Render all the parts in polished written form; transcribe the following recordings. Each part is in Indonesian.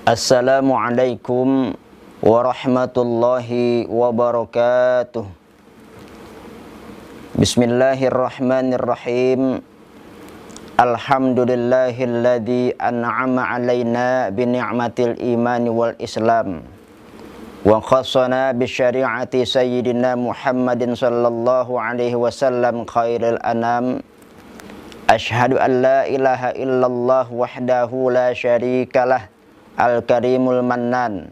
Assalamualaikum warahmatullahi wabarakatuh. Bismillahirrahmanirrahim. Alhamdulillahilladzi an'ama alaina bini'matil imani wal islam wa khassana bisyari'ati sayyidina Muhammadin sallallahu alaihi wasallam khairil anam. Asyhadu an la ilaha illallah wahdahu la syarikalah al-karimul mannan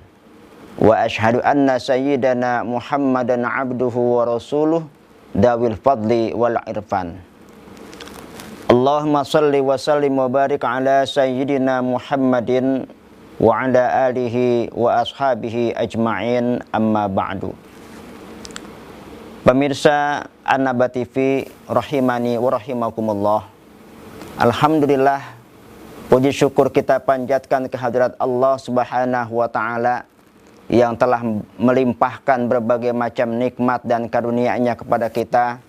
wa asyhadu anna sayyidana Muhammadan abduhu wa rasuluh dawil fadli wal irfan. Allahumma salli wa sallim wa barik ala sayyidina Muhammadin wa ala alihi wa ashabihi ajma'in, amma ba'du. Pemirsa An-Naba TV rahimani wa rahimakumullah. Alhamdulillah, puji syukur kita panjatkan kehadirat Allah Subhanahu wa Ta'ala yang telah melimpahkan berbagai macam nikmat dan karunia-Nya kepada kita.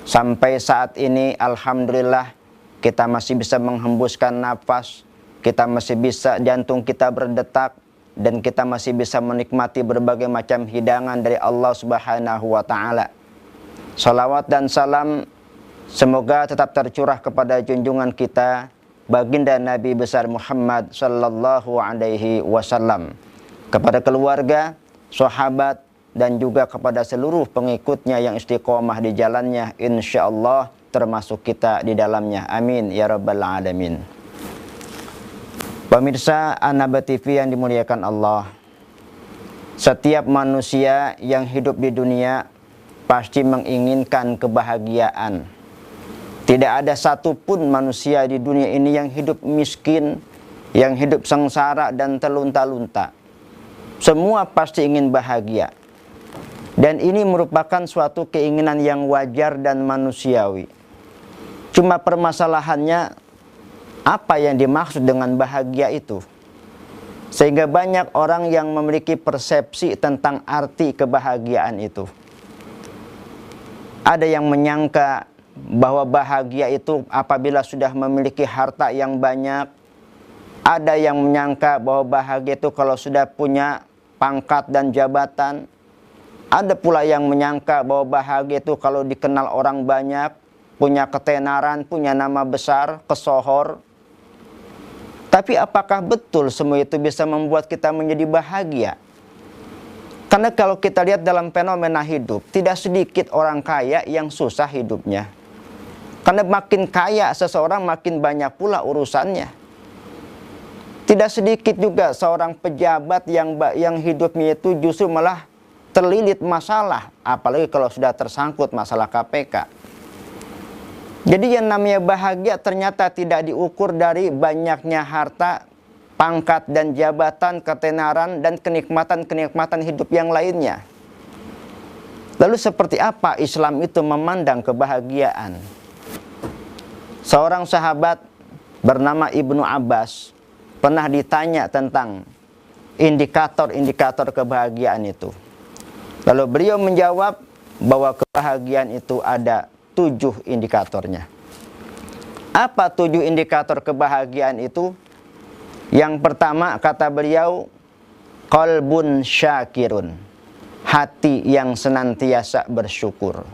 Sampai saat ini alhamdulillah kita masih bisa menghembuskan nafas, kita masih bisa, jantung kita berdetak, dan kita masih bisa menikmati berbagai macam hidangan dari Allah Subhanahu wa Ta'ala. Salawat dan salam semoga tetap tercurah kepada junjungan kita baginda Nabi besar Muhammad sallallahu alaihi wasallam, kepada keluarga, sahabat, dan juga kepada seluruh pengikutnya yang istiqomah di jalannya, insyaallah termasuk kita di dalamnya. Amin ya rabbal alamin. Pemirsa An-Naba TV yang dimuliakan Allah, setiap manusia yang hidup di dunia pasti menginginkan kebahagiaan. Tidak ada satupun manusia di dunia ini yang hidup miskin, yang hidup sengsara dan terlunta-lunta. Semua pasti ingin bahagia. Dan ini merupakan suatu keinginan yang wajar dan manusiawi. Cuma permasalahannya, apa yang dimaksud dengan bahagia itu? Sehingga banyak orang yang memiliki persepsi tentang arti kebahagiaan itu. Ada yang menyangka bahwa bahagia itu apabila sudah memiliki harta yang banyak. Ada yang menyangka bahwa bahagia itu kalau sudah punya pangkat dan jabatan. Ada pula yang menyangka bahwa bahagia itu kalau dikenal orang banyak, punya ketenaran, punya nama besar, kesohor. Tapi apakah betul semua itu bisa membuat kita menjadi bahagia? Karena kalau kita lihat dalam fenomena hidup, tidak sedikit orang kaya yang susah hidupnya. Karena makin kaya seseorang, makin banyak pula urusannya. Tidak sedikit juga seorang pejabat yang hidupnya itu justru malah terlilit masalah. Apalagi kalau sudah tersangkut masalah KPK. Jadi yang namanya bahagia ternyata tidak diukur dari banyaknya harta, pangkat dan jabatan, ketenaran, dan kenikmatan-kenikmatan hidup yang lainnya. Lalu seperti apa Islam itu memandang kebahagiaan? Seorang sahabat bernama Ibnu Abbas pernah ditanya tentang indikator-indikator kebahagiaan itu. Lalu beliau menjawab bahwa kebahagiaan itu ada 7 indikatornya. Apa 7 indikator kebahagiaan itu? Yang pertama kata beliau, qalbun syakirun, hati yang senantiasa bersyukur.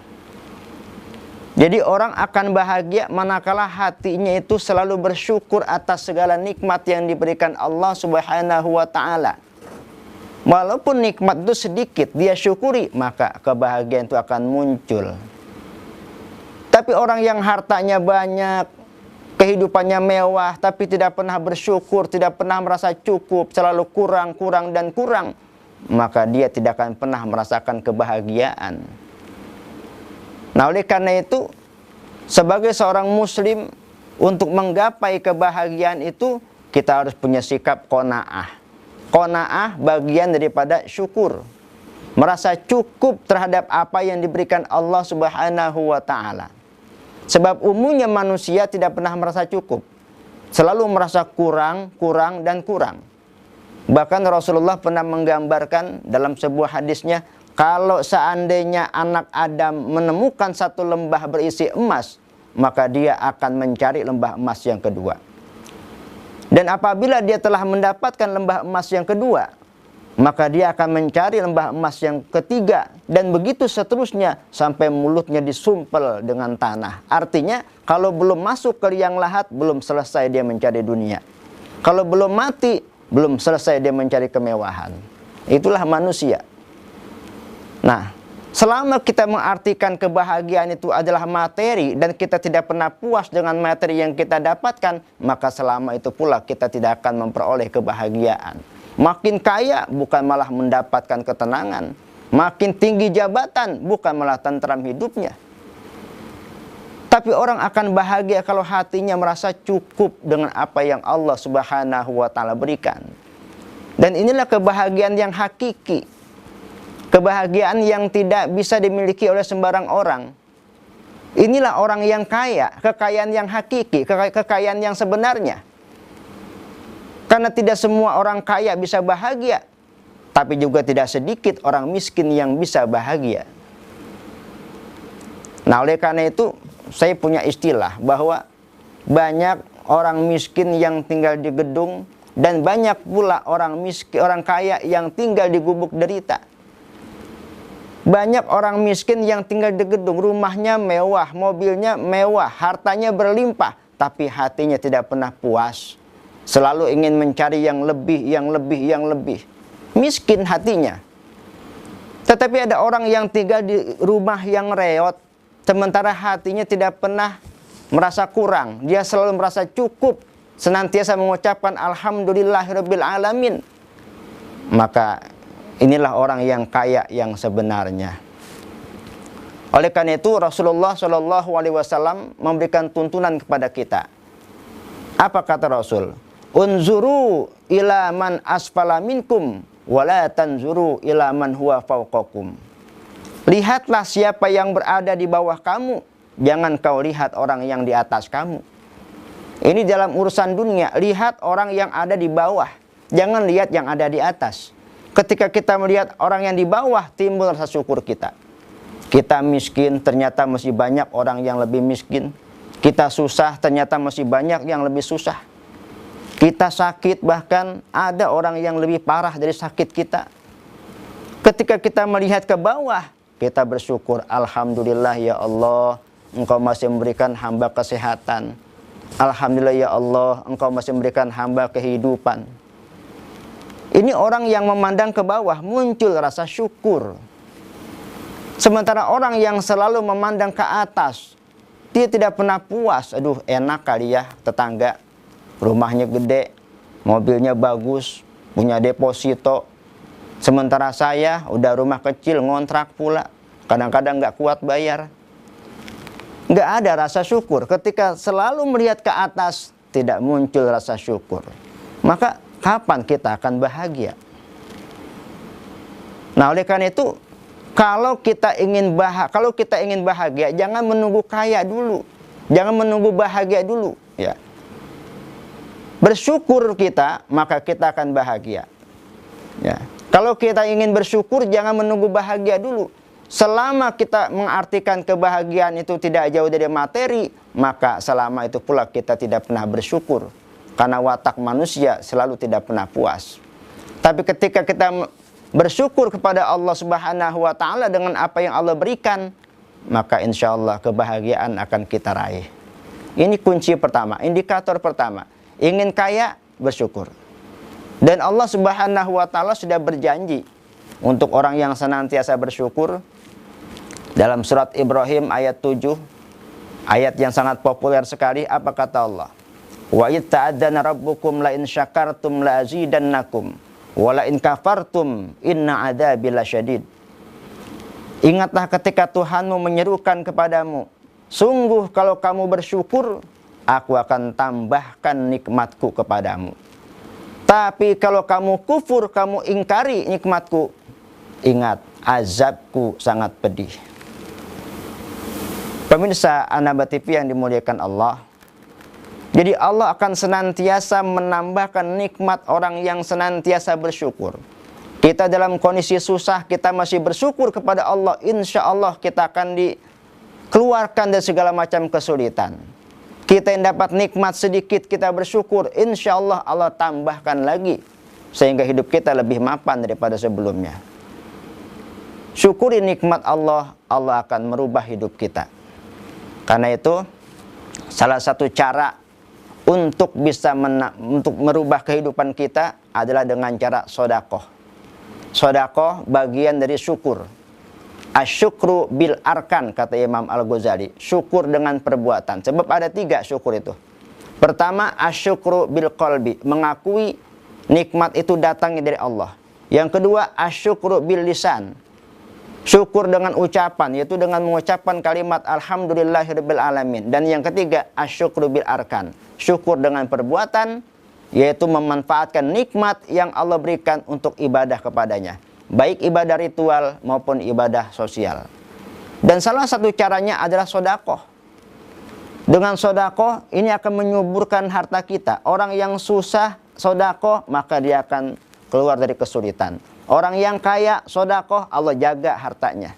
Jadi orang akan bahagia manakala hatinya itu selalu bersyukur atas segala nikmat yang diberikan Allah Subhanahu wa Ta'ala. Walaupun nikmat itu sedikit, dia syukuri, maka kebahagiaan itu akan muncul. Tapi orang yang hartanya banyak, kehidupannya mewah, tapi tidak pernah bersyukur, tidak pernah merasa cukup, selalu kurang, dan kurang, maka dia tidak akan pernah merasakan kebahagiaan. Nah, oleh karena itu, sebagai seorang muslim, untuk menggapai kebahagiaan itu, kita harus punya sikap qanaah. Qanaah bagian daripada syukur. Merasa cukup terhadap apa yang diberikan Allah Subhanahu wa Ta'ala. Sebab umumnya manusia tidak pernah merasa cukup. Selalu merasa kurang, dan kurang. Bahkan Rasulullah pernah menggambarkan dalam sebuah hadisnya, kalau seandainya anak Adam menemukan satu lembah berisi emas, maka dia akan mencari lembah emas yang kedua. Dan apabila dia telah mendapatkan lembah emas yang kedua, maka dia akan mencari lembah emas yang ketiga, dan begitu seterusnya sampai mulutnya disumpel dengan tanah. Artinya kalau belum masuk ke liang lahat, belum selesai dia mencari dunia. Kalau belum mati, belum selesai dia mencari kemewahan. Itulah manusia. Nah, selama kita mengartikan kebahagiaan itu adalah materi dan kita tidak pernah puas dengan materi yang kita dapatkan, maka selama itu pula kita tidak akan memperoleh kebahagiaan. Makin kaya bukan malah mendapatkan ketenangan, makin tinggi jabatan bukan malah tentram hidupnya. Tapi orang akan bahagia kalau hatinya merasa cukup dengan apa yang Allah Subhanahu wa Ta'ala berikan. Dan inilah kebahagiaan yang hakiki. Kebahagiaan yang tidak bisa dimiliki oleh sembarang orang. Inilah orang yang kaya, kekayaan yang hakiki, kekayaan yang sebenarnya. Karena tidak semua orang kaya bisa bahagia, tapi juga tidak sedikit orang miskin yang bisa bahagia. Nah, oleh karena itu, saya punya istilah bahwa banyak orang miskin yang tinggal di gedung, dan banyak pula orang kaya yang tinggal di gubuk derita. Banyak orang miskin yang tinggal di gedung, rumahnya mewah, mobilnya mewah, hartanya berlimpah, tapi hatinya tidak pernah puas. Selalu ingin mencari yang lebih, yang lebih, yang lebih. Miskin hatinya. Tetapi ada orang yang tinggal di rumah yang reot, sementara hatinya tidak pernah merasa kurang. Dia selalu merasa cukup, senantiasa mengucapkan alhamdulillahirabbil alamin. Maka inilah orang yang kaya yang sebenarnya. Oleh karena itu Rasulullah SAW memberikan tuntunan kepada kita. Apa kata Rasul? Unzuru ila man asfala minkum wala tanzuru ila man huwa fawqakum. Lihatlah siapa yang berada di bawah kamu, jangan kau lihat orang yang di atas kamu. Ini dalam urusan dunia, lihat orang yang ada di bawah, jangan lihat yang ada di atas. Ketika kita melihat orang yang di bawah, timbul rasa syukur kita. Kita miskin, ternyata masih banyak orang yang lebih miskin. Kita susah, ternyata masih banyak yang lebih susah. Kita sakit, bahkan ada orang yang lebih parah dari sakit kita. Ketika kita melihat ke bawah, kita bersyukur, alhamdulillah ya Allah, Engkau masih memberikan hamba kesehatan. Alhamdulillah ya Allah, Engkau masih memberikan hamba kehidupan. Ini orang yang memandang ke bawah, muncul rasa syukur. Sementara orang yang selalu memandang ke atas, dia tidak pernah puas. Aduh, enak kali ya tetangga, rumahnya gede, mobilnya bagus, punya deposito. Sementara saya udah rumah kecil, ngontrak pula, kadang-kadang nggak kuat bayar. Nggak ada rasa syukur. Ketika selalu melihat ke atas, tidak muncul rasa syukur. Maka kapan kita akan bahagia? Nah, oleh karena itu, kalau kita ingin bahagia, jangan menunggu kaya dulu, jangan menunggu bahagia dulu. Ya, bersyukur kita, maka kita akan bahagia. Ya, kalau kita ingin bersyukur, jangan menunggu bahagia dulu. Selama kita mengartikan kebahagiaan itu tidak jauh dari materi, maka selama itu pula kita tidak pernah bersyukur. Karena watak manusia selalu tidak pernah puas. Tapi ketika kita bersyukur kepada Allah Subhanahu wa Ta'ala dengan apa yang Allah berikan, maka insya Allah kebahagiaan akan kita raih. Ini kunci pertama, indikator pertama. Ingin kaya, bersyukur. Dan Allah Subhanahu wa Ta'ala sudah berjanji untuk orang yang senantiasa bersyukur. Dalam surat Ibrahim ayat 7, ayat yang sangat populer sekali, apa kata Allah? Wa idh ta'adzana rabbukum la in syakartum la azidannakum wa la in kafartum inna adzabi lasyadid. Ingatlah ketika Tuhanmu menyerukan kepadamu, sungguh kalau kamu bersyukur, aku akan tambahkan nikmatku kepadamu. Tapi kalau kamu kufur, kamu ingkari nikmatku, ingat, azabku sangat pedih. Pemirsa An-Naba TV yang dimuliakan Allah, jadi Allah akan senantiasa menambahkan nikmat orang yang senantiasa bersyukur. Kita dalam kondisi susah, kita masih bersyukur kepada Allah, insya Allah kita akan dikeluarkan dari segala macam kesulitan. Kita yang dapat nikmat sedikit kita bersyukur, insya Allah Allah tambahkan lagi sehingga hidup kita lebih mapan daripada sebelumnya. Syukuri nikmat Allah, Allah akan merubah hidup kita. Karena itu salah satu cara untuk bisa untuk merubah kehidupan kita adalah dengan cara sodakoh. Sodakoh bagian dari syukur. Asyukru bil arkan, kata Imam Al-Ghazali. Syukur dengan perbuatan. Sebab ada 3 syukur itu. Pertama, asyukru bil qalbi, mengakui nikmat itu datangnya dari Allah. Yang kedua, asyukru bil lisan, syukur dengan ucapan, yaitu dengan mengucapkan kalimat alhamdulillahirabbil alamin. Dan yang ketiga, asyukru bil arkan, syukur dengan perbuatan, yaitu memanfaatkan nikmat yang Allah berikan untuk ibadah kepadanya, baik ibadah ritual maupun ibadah sosial. Dan salah satu caranya adalah sodakoh. Dengan sodakoh ini akan menyuburkan harta kita. Orang yang susah sodakoh, maka dia akan keluar dari kesulitan. Orang yang kaya sodakoh, Allah jaga hartanya.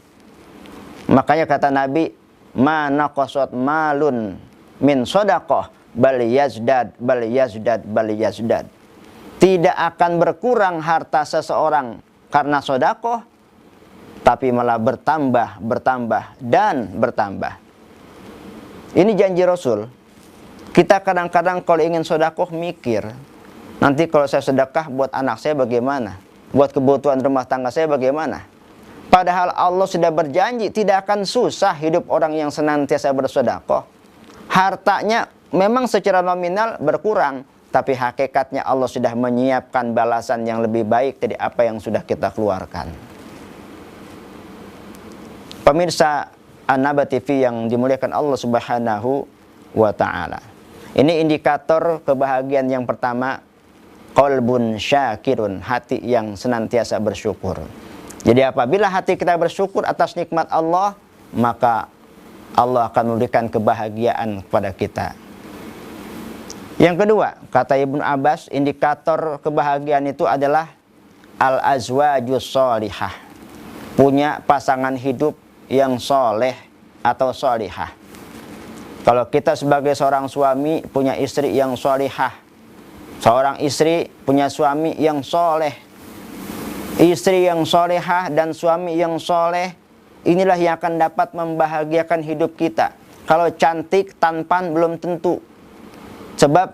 Makanya kata Nabi, ma naqasat malun min sodakoh bal yazdad bal yazdad bal yazdad. Tidak akan berkurang harta seseorang karena sodakoh, tapi malah bertambah, bertambah, dan bertambah. Ini janji Rasul. Kita kadang-kadang kalau ingin sodakoh mikir, nanti kalau saya sedekah buat anak saya bagaimana? Buat kebutuhan rumah tangga saya bagaimana? Padahal Allah sudah berjanji tidak akan susah hidup orang yang senantiasa bersodakoh. Hartanya memang secara nominal berkurang, tapi hakikatnya Allah sudah menyiapkan balasan yang lebih baik dari apa yang sudah kita keluarkan. Pemirsa An-Naba TV yang dimuliakan Allah Subhanahu wa Ta'ala. Ini indikator kebahagiaan yang pertama, qalbun syakirun, hati yang senantiasa bersyukur. Jadi apabila hati kita bersyukur atas nikmat Allah, maka Allah akan memberikan kebahagiaan kepada kita. Yang kedua, kata Ibnu Abbas, indikator kebahagiaan itu adalah al-azwajus sholihah, punya pasangan hidup yang soleh atau sholihah. Kalau kita sebagai seorang suami punya istri yang sholihah, seorang istri punya suami yang soleh, istri yang solehah dan suami yang soleh, inilah yang akan dapat membahagiakan hidup kita. Kalau cantik, tampan belum tentu. Sebab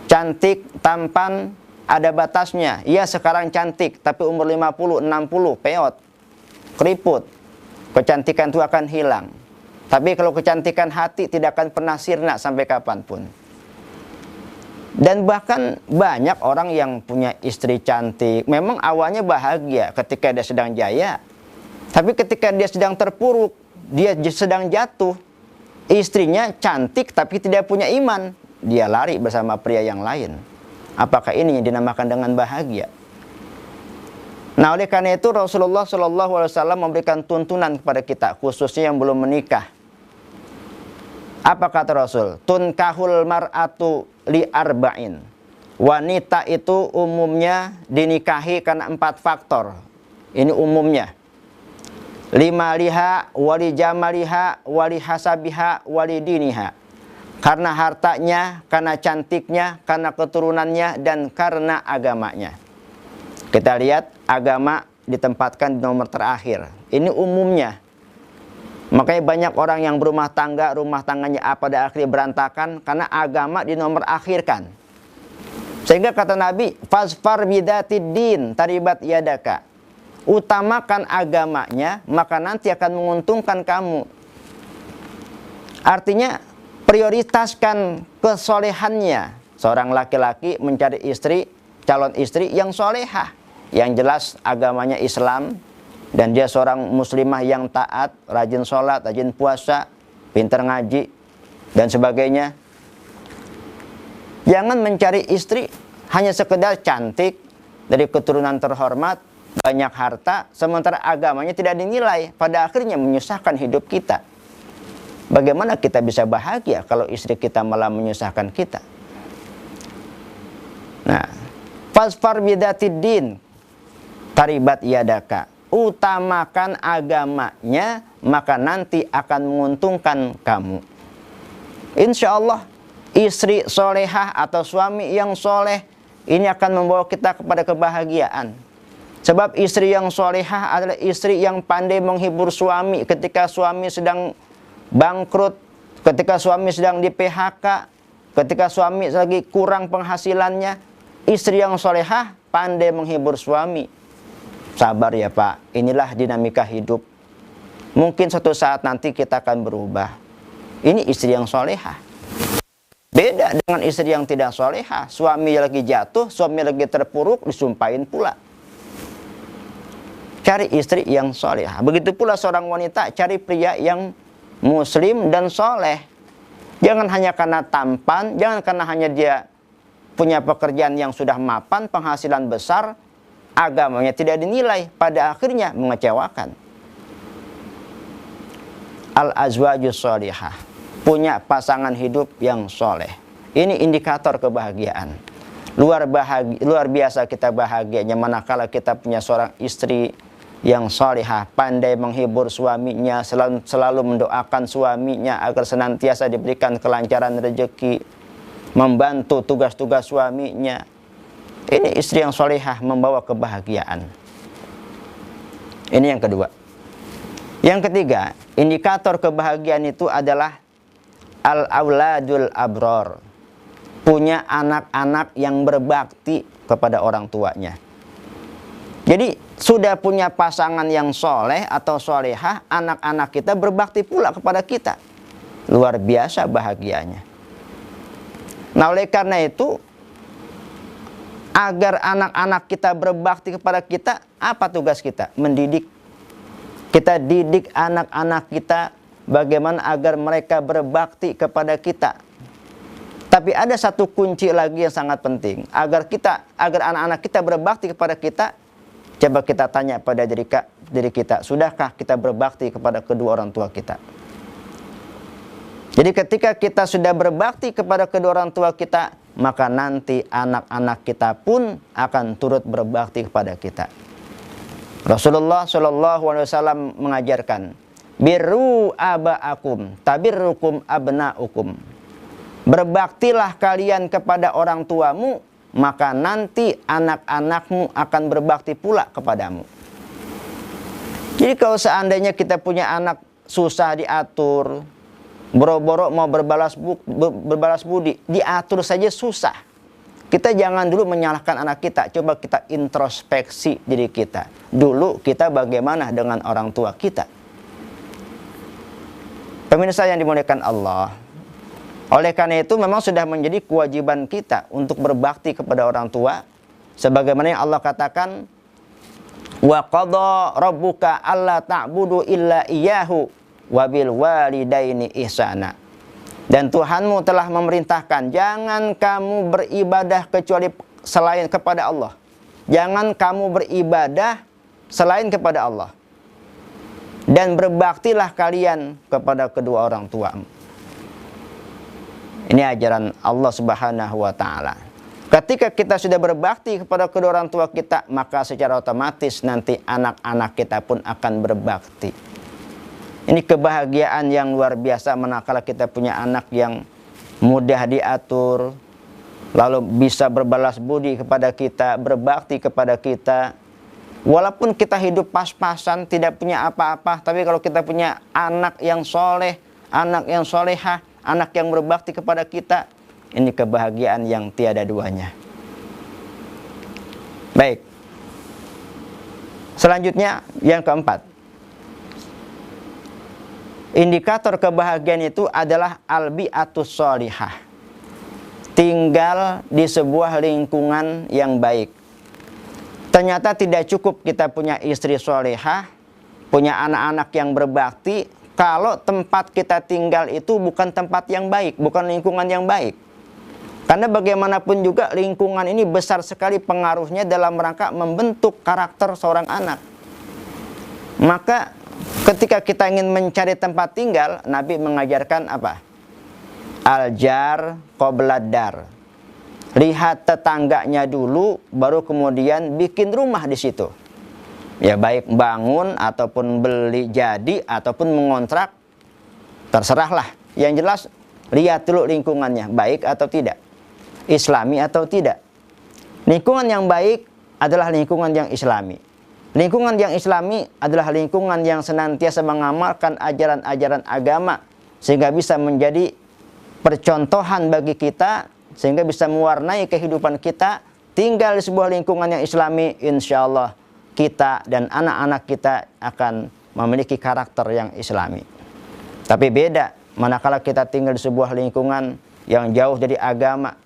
cantik, tampan ada batasnya. Iya sekarang cantik, tapi umur 50, 60, peot, keriput. Kecantikan itu akan hilang. Tapi kalau kecantikan hati tidak akan pernah sirna sampai kapanpun. Dan bahkan banyak orang yang punya istri cantik, memang awalnya bahagia ketika dia sedang jaya. Tapi ketika dia sedang terpuruk, dia sedang jatuh, istrinya cantik tapi tidak punya iman, dia lari bersama pria yang lain. Apakah ini yang dinamakan dengan bahagia? Nah, oleh karena itu Rasulullah SAW memberikan tuntunan kepada kita, khususnya yang belum menikah. Apa kata Rasul? Tunkahul mar'atu li arba'in. Wanita itu umumnya dinikahi karena 4 faktor. Ini umumnya. 5 liha, wali jamaliha, wali hasabiha, wali diniha. Karena hartanya, karena cantiknya, karena keturunannya, dan karena agamanya. Kita lihat agama ditempatkan di nomor terakhir. Ini umumnya. Makanya banyak orang yang berumah tangga, rumah tangganya pada akhirnya berantakan karena agama di nomor akhirkan. Sehingga kata Nabi, fasfar bidatid din taribat yadaka. Utamakan agamanya, maka nanti akan menguntungkan kamu. Artinya, prioritaskan kesolehannya. Seorang laki-laki mencari istri, calon istri yang solehah, yang jelas agamanya Islam, dan dia seorang muslimah yang taat, rajin sholat, rajin puasa, pintar ngaji, dan sebagainya. Jangan mencari istri hanya sekedar cantik, dari keturunan terhormat, banyak harta, sementara agamanya tidak dinilai, pada akhirnya menyusahkan hidup kita. Bagaimana kita bisa bahagia kalau istri kita malah menyusahkan kita? Nah, fasfar bidatid din taribat yadaka. Utamakan agamanya, maka nanti akan menguntungkan kamu. Insya Allah istri solehah atau suami yang soleh, ini akan membawa kita kepada kebahagiaan. Sebab istri yang solehah adalah istri yang pandai menghibur suami ketika suami sedang bangkrut, ketika suami sedang di PHK, ketika suami lagi kurang penghasilannya. Istri yang solehah pandai menghibur suami. Sabar ya Pak, inilah dinamika hidup. Mungkin suatu saat nanti kita akan berubah. Ini istri yang solehah. Beda dengan istri yang tidak solehah. Suami lagi jatuh, suami lagi terpuruk, disumpahin pula. Cari istri yang solehah. Begitu pula seorang wanita cari pria yang muslim dan soleh. Jangan hanya karena tampan, jangan karena hanya dia punya pekerjaan yang sudah mapan, penghasilan besar, agamanya tidak dinilai, pada akhirnya mengecewakan. Al-azwajus sholihah, punya pasangan hidup yang soleh. Ini indikator kebahagiaan. Luar biasa kita bahagianya manakala kita punya seorang istri yang solehah, pandai menghibur suaminya, selalu mendoakan suaminya agar senantiasa diberikan kelancaran rezeki, membantu tugas-tugas suaminya. Ini istri yang solehah membawa kebahagiaan. Ini yang kedua. Yang ketiga, indikator kebahagiaan itu adalah al-auladul abror, punya anak-anak yang berbakti kepada orang tuanya. Jadi sudah punya pasangan yang soleh atau solehah, anak-anak kita berbakti pula kepada kita. Luar biasa bahagianya. Nah, oleh karena itu, agar anak-anak kita berbakti kepada kita, apa tugas kita? Mendidik. Kita didik anak-anak kita bagaimana agar mereka berbakti kepada kita. Tapi ada satu kunci lagi yang sangat penting. Agar anak-anak kita berbakti kepada kita, coba kita tanya pada diri kita, sudahkah kita berbakti kepada kedua orang tua kita? Jadi ketika kita sudah berbakti kepada kedua orang tua kita, maka nanti anak-anak kita pun akan turut berbakti kepada kita. Rasulullah SAW mengajarkan, birru aba'akum tabirrukum abna'ukum. Berbaktilah kalian kepada orang tuamu, maka nanti anak-anakmu akan berbakti pula kepadamu. Jadi kalau seandainya kita punya anak susah diatur, boro-boro mau berbalas budi, diatur saja susah. Kita jangan dulu menyalahkan anak kita, coba kita introspeksi diri kita. Dulu kita bagaimana dengan orang tua kita? Pemirsa yang dimuliakan Allah, oleh karena itu memang sudah menjadi kewajiban kita untuk berbakti kepada orang tua. Sebagaimana yang Allah katakan, wa qadha rabbuka alla ta'budu illa iyyahu wa bil walidaini ihsana. Dan Tuhanmu telah memerintahkan, jangan kamu beribadah kecuali selain kepada Allah. Jangan kamu beribadah selain kepada Allah. Dan berbaktilah kalian kepada kedua orang tuamu. Ini ajaran Allah Subhanahu wa ta'ala. Ketika kita sudah berbakti kepada kedua orang tua kita, maka secara otomatis nanti anak-anak kita pun akan berbakti. Ini kebahagiaan yang luar biasa manakala kita punya anak yang mudah diatur, lalu bisa berbalas budi kepada kita, berbakti kepada kita. Walaupun kita hidup pas-pasan, tidak punya apa-apa, tapi kalau kita punya anak yang soleh, anak yang solehah, anak yang berbakti kepada kita, ini kebahagiaan yang tiada duanya. Baik. Selanjutnya yang keempat. Indikator kebahagiaan itu adalah albi'atus sholihah. Tinggal di sebuah lingkungan yang baik. Ternyata tidak cukup kita punya istri sholihah, punya anak-anak yang berbakti, kalau tempat kita tinggal itu bukan tempat yang baik, bukan lingkungan yang baik. Karena bagaimanapun juga lingkungan ini besar sekali pengaruhnya dalam rangka membentuk karakter seorang anak. Maka ketika kita ingin mencari tempat tinggal, Nabi mengajarkan apa? Al-jar qoblad dar. Lihat tetangganya dulu, baru kemudian bikin rumah di situ. Ya baik bangun ataupun beli jadi ataupun mengontrak, terserahlah. Yang jelas Lihat dulu lingkungannya, baik atau tidak, islami atau tidak. Lingkungan yang baik adalah lingkungan yang islami. Lingkungan yang islami adalah lingkungan yang senantiasa mengamalkan ajaran-ajaran agama, sehingga bisa menjadi percontohan bagi kita, sehingga bisa mewarnai kehidupan kita. Tinggal di sebuah lingkungan yang islami, insya Allah kita dan anak-anak kita akan memiliki karakter yang islami. Tapi beda manakala kita tinggal di sebuah lingkungan yang jauh dari agama,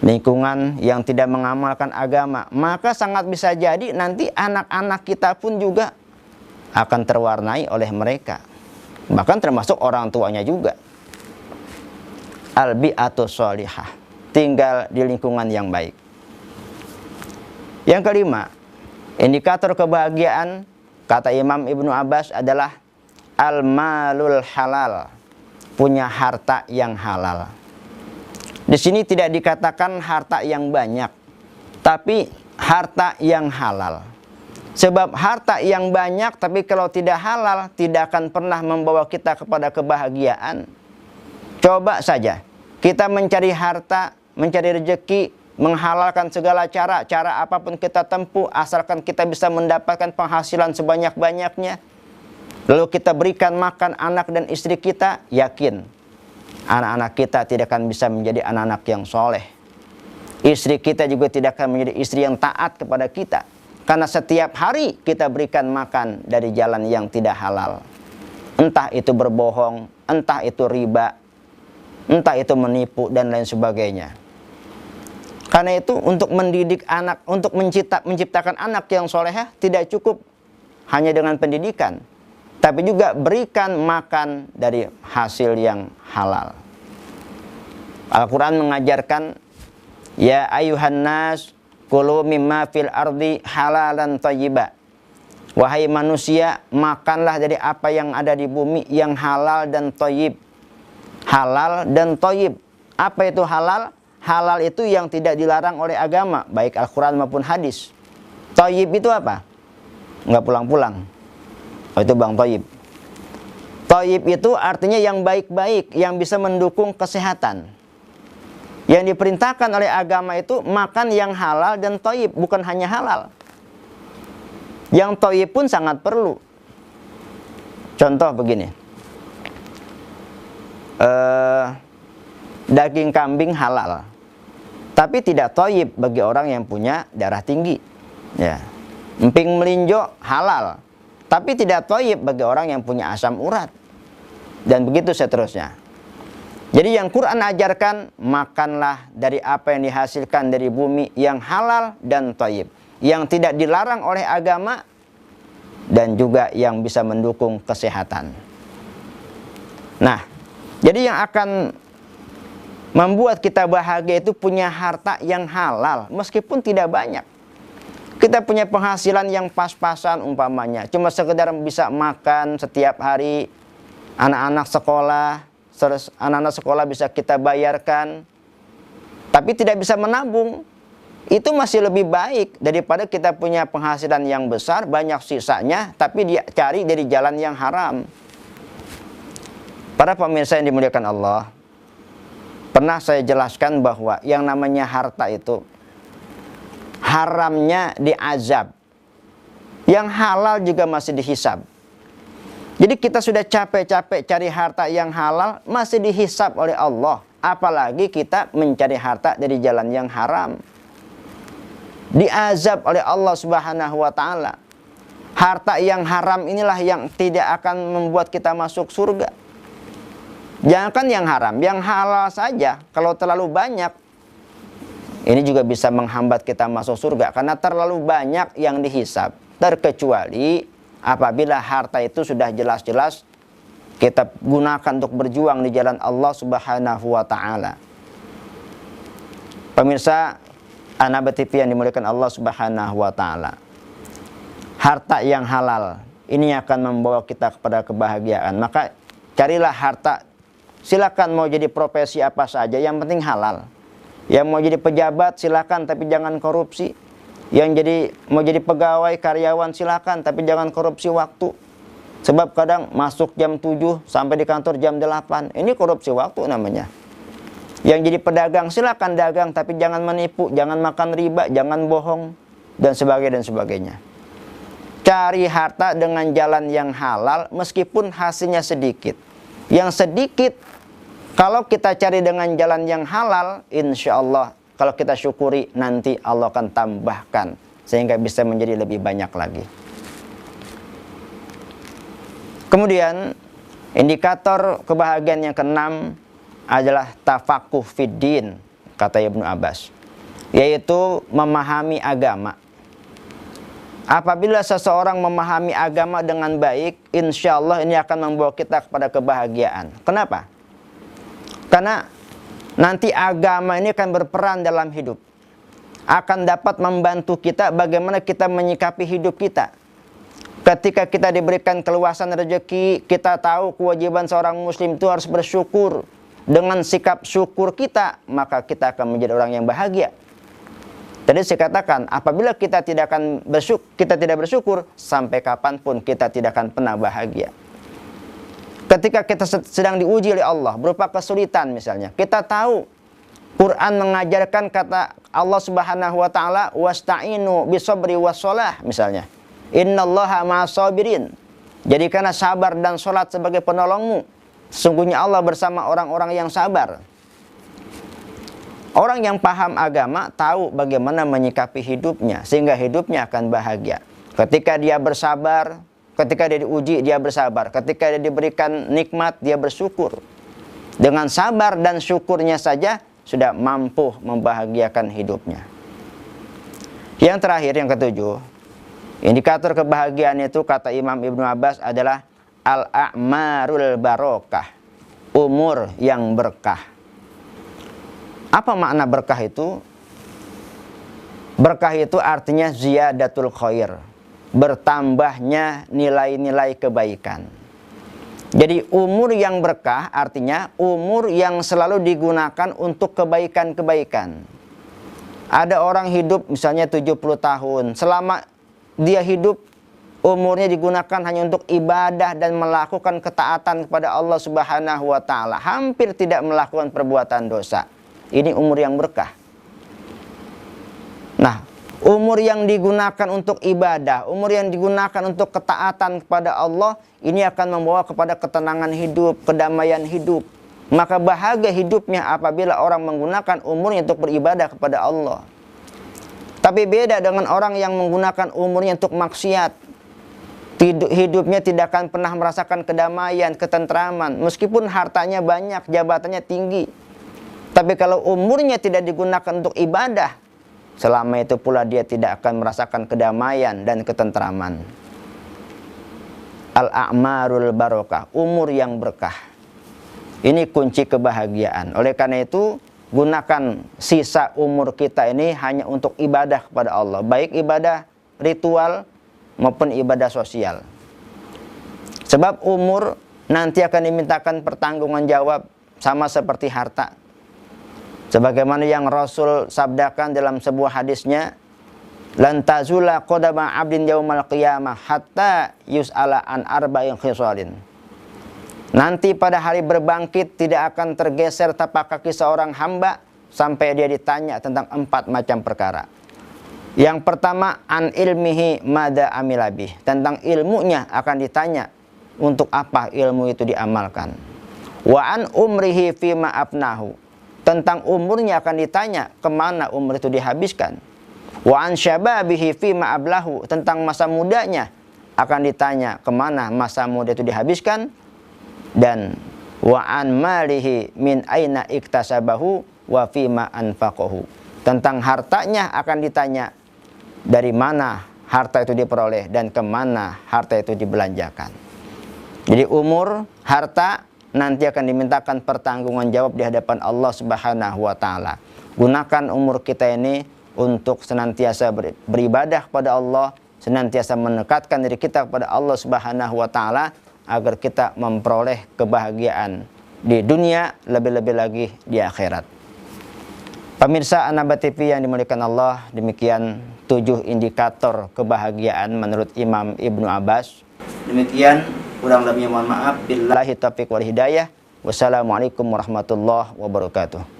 lingkungan yang tidak mengamalkan agama, maka sangat bisa jadi nanti anak-anak kita pun juga akan terwarnai oleh mereka, bahkan termasuk orang tuanya juga. Al-bi'atus sholihah, tinggal di lingkungan yang baik. Yang kelima, indikator kebahagiaan kata Imam Ibnu Abbas adalah al-malul halal, punya harta yang halal. Di sini tidak dikatakan harta yang banyak, tapi harta yang halal. Sebab harta yang banyak tapi kalau tidak halal tidak akan pernah membawa kita kepada kebahagiaan. Coba saja kita mencari harta, mencari rezeki, menghalalkan segala cara apapun kita tempuh, asalkan kita bisa mendapatkan penghasilan sebanyak-banyaknya. Lalu kita berikan makan anak dan istri kita, yakin anak-anak kita tidak akan bisa menjadi anak-anak yang soleh. Istri kita juga tidak akan menjadi istri yang taat kepada kita, karena setiap hari kita berikan makan dari jalan yang tidak halal. Entah itu berbohong, entah itu riba, entah itu menipu dan lain sebagainya. Karena itu untuk mendidik anak, untuk menciptakan anak yang solehah tidak cukup hanya dengan pendidikan, tapi juga berikan makan dari hasil yang halal. Al-Quran mengajarkan, ya ayuhan nas kulu mimma fil ardi halalan thayyiba. Wahai manusia, makanlah dari apa yang ada di bumi yang halal dan thayyib. Halal dan thayyib. Apa itu halal? Halal itu yang tidak dilarang oleh agama, baik Al-Quran maupun hadis. Thayyib itu apa? Nggak pulang-pulang. Oh, itu Bang Thayyib. Thayyib itu artinya yang baik-baik, yang bisa mendukung kesehatan. Yang diperintahkan oleh agama itu makan yang halal dan thayyib, bukan hanya halal. Yang thayyib pun sangat perlu. Contoh begini. Daging kambing halal, tapi tidak thayyib bagi orang yang punya darah tinggi. Ya. Emping melinjo halal, tapi tidak thayyib bagi orang yang punya asam urat. Dan begitu seterusnya. Jadi yang Quran ajarkan, makanlah dari apa yang dihasilkan dari bumi yang halal dan thayyib, yang tidak dilarang oleh agama dan juga yang bisa mendukung kesehatan. Nah, jadi yang akan membuat kita bahagia itu punya harta yang halal, meskipun tidak banyak. Kita punya penghasilan yang pas-pasan umpamanya, cuma sekedar bisa makan setiap hari, anak-anak sekolah bisa kita bayarkan, tapi tidak bisa menabung. Itu masih lebih baik daripada kita punya penghasilan yang besar, banyak sisanya, tapi dia cari dari jalan yang haram. Para pemirsa yang dimuliakan Allah, pernah saya jelaskan bahwa yang namanya harta itu haramnya diazab, yang halal juga masih dihisab. Jadi kita sudah capek-capek cari harta yang halal, masih dihisab oleh Allah. Apalagi kita mencari harta dari jalan yang haram, diazab oleh Allah Subhanahu wa ta'ala. Harta yang haram inilah yang tidak akan membuat kita masuk surga. Jangankan yang haram, yang halal saja kalau terlalu banyak, ini juga bisa menghambat kita masuk surga, karena terlalu banyak yang dihisab. Terkecuali apabila harta itu sudah jelas-jelas kita gunakan untuk berjuang di jalan Allah Subhanahu wa ta'ala. Pemirsa An-Naba TV yang dimuliakan Allah Subhanahu wa ta'ala, harta yang halal ini akan membawa kita kepada kebahagiaan. Maka carilah harta. Silakan mau jadi profesi apa saja, yang penting halal. Yang mau jadi pejabat silakan, tapi jangan korupsi. Yang mau jadi pegawai karyawan silakan, tapi jangan korupsi waktu. Sebab kadang masuk jam 7 sampai di kantor jam 8. Ini korupsi waktu namanya. Yang jadi pedagang silakan dagang, tapi jangan menipu, jangan makan riba, jangan bohong, dan sebagainya. Cari harta dengan jalan yang halal meskipun hasilnya sedikit. Yang sedikit, kalau kita cari dengan jalan yang halal, insya Allah kalau kita syukuri nanti Allah akan tambahkan sehingga bisa menjadi lebih banyak lagi. Kemudian indikator kebahagiaan yang keenam adalah tafakuh fiddin, kata Ibnu Abbas, yaitu memahami agama. Apabila seseorang memahami agama dengan baik, insya Allah ini akan membawa kita kepada kebahagiaan. Kenapa? Karena nanti agama ini akan berperan dalam hidup, akan dapat membantu kita bagaimana kita menyikapi hidup kita. Ketika kita diberikan keluasan rezeki, kita tahu kewajiban seorang muslim itu harus bersyukur. Dengan sikap syukur kita, maka kita akan menjadi orang yang bahagia. Tadi saya katakan, apabila kita tidak bersyukur, sampai kapanpun kita tidak akan pernah bahagia. Ketika kita sedang diuji oleh Allah, berupa kesulitan misalnya, kita tahu Quran mengajarkan kata Allah Subhanahu wa taala, wasta'inu bisabri wassalah misalnya. Innallaha ma'as-sabirin. Jadikanlah sabar dan salat sebagai penolongmu. Sungguhnya Allah bersama orang-orang yang sabar. Orang yang paham agama tahu bagaimana menyikapi hidupnya sehingga hidupnya akan bahagia. Ketika dia bersabar, ketika dia diuji dia bersabar, ketika dia diberikan nikmat dia bersyukur. Dengan sabar dan syukurnya saja sudah mampu membahagiakan hidupnya. Yang terakhir, yang ketujuh, indikator kebahagiaan itu kata Imam Ibnu Abbas adalah al-a'marul barokah, umur yang berkah. Apa makna berkah itu? Berkah itu artinya ziyadatul khair, bertambahnya nilai-nilai kebaikan. Jadi umur yang berkah artinya umur yang selalu digunakan untuk kebaikan-kebaikan. Ada orang hidup misalnya 70 tahun, selama dia hidup umurnya digunakan hanya untuk ibadah dan melakukan ketaatan kepada Allah Subhanahu wa taala, hampir tidak melakukan perbuatan dosa. Ini umur yang berkah. Nah, umur yang digunakan untuk ibadah, umur yang digunakan untuk ketaatan kepada Allah, ini akan membawa kepada ketenangan hidup, kedamaian hidup. Maka bahagia hidupnya apabila orang menggunakan umurnya untuk beribadah kepada Allah. Tapi beda dengan orang yang menggunakan umurnya untuk maksiat. Hidupnya tidak akan pernah merasakan kedamaian, ketentraman. Meskipun hartanya banyak, jabatannya tinggi. Tapi kalau umurnya tidak digunakan untuk ibadah, selama itu pula dia tidak akan merasakan kedamaian dan ketentraman. Al-a'marul barokah, umur yang berkah. Ini kunci kebahagiaan. Oleh karena itu, gunakan sisa umur kita ini hanya untuk ibadah kepada Allah. Baik ibadah ritual maupun ibadah sosial. Sebab umur nanti akan dimintakan pertanggungan jawab sama seperti harta. Sebagaimana yang Rasul sabdakan dalam sebuah hadisnya, lan tazula qadama 'abdin yaumal qiyamah hatta yus'ala an arba'in khisalin. Nanti pada hari berbangkit tidak akan tergeser tapak kaki seorang hamba sampai dia ditanya tentang 4 macam perkara. Yang pertama, an ilmihi mada amilabih, tentang ilmunya akan ditanya untuk apa ilmu itu diamalkan. Wa an umrihi fima afnahu, tentang umurnya akan ditanya kemana umur itu dihabiskan. Wa an syababihi fima ablahu, tentang masa mudanya akan ditanya kemana masa muda itu dihabiskan. Dan wa an malihi min aina iktasabahu wa fima anfaqahu, tentang hartanya akan ditanya dari mana harta itu diperoleh dan kemana harta itu dibelanjakan. Jadi umur, harta nanti akan dimintakan pertanggungan jawab di hadapan Allah Subhanahu wa taala. Gunakan umur kita ini untuk senantiasa beribadah kepada Allah, senantiasa mendekatkan diri kita kepada Allah Subhanahu wa taala agar kita memperoleh kebahagiaan di dunia, lebih-lebih lagi di akhirat. Pemirsa An-Naba TV yang dimuliakan Allah, demikian 7 indikator kebahagiaan menurut Imam Ibnu Abbas. Demikian Kurang lebihnya mohon maaf. Billahi taufiq wal hidayah. Wassalamualaikum warahmatullahi wabarakatuh.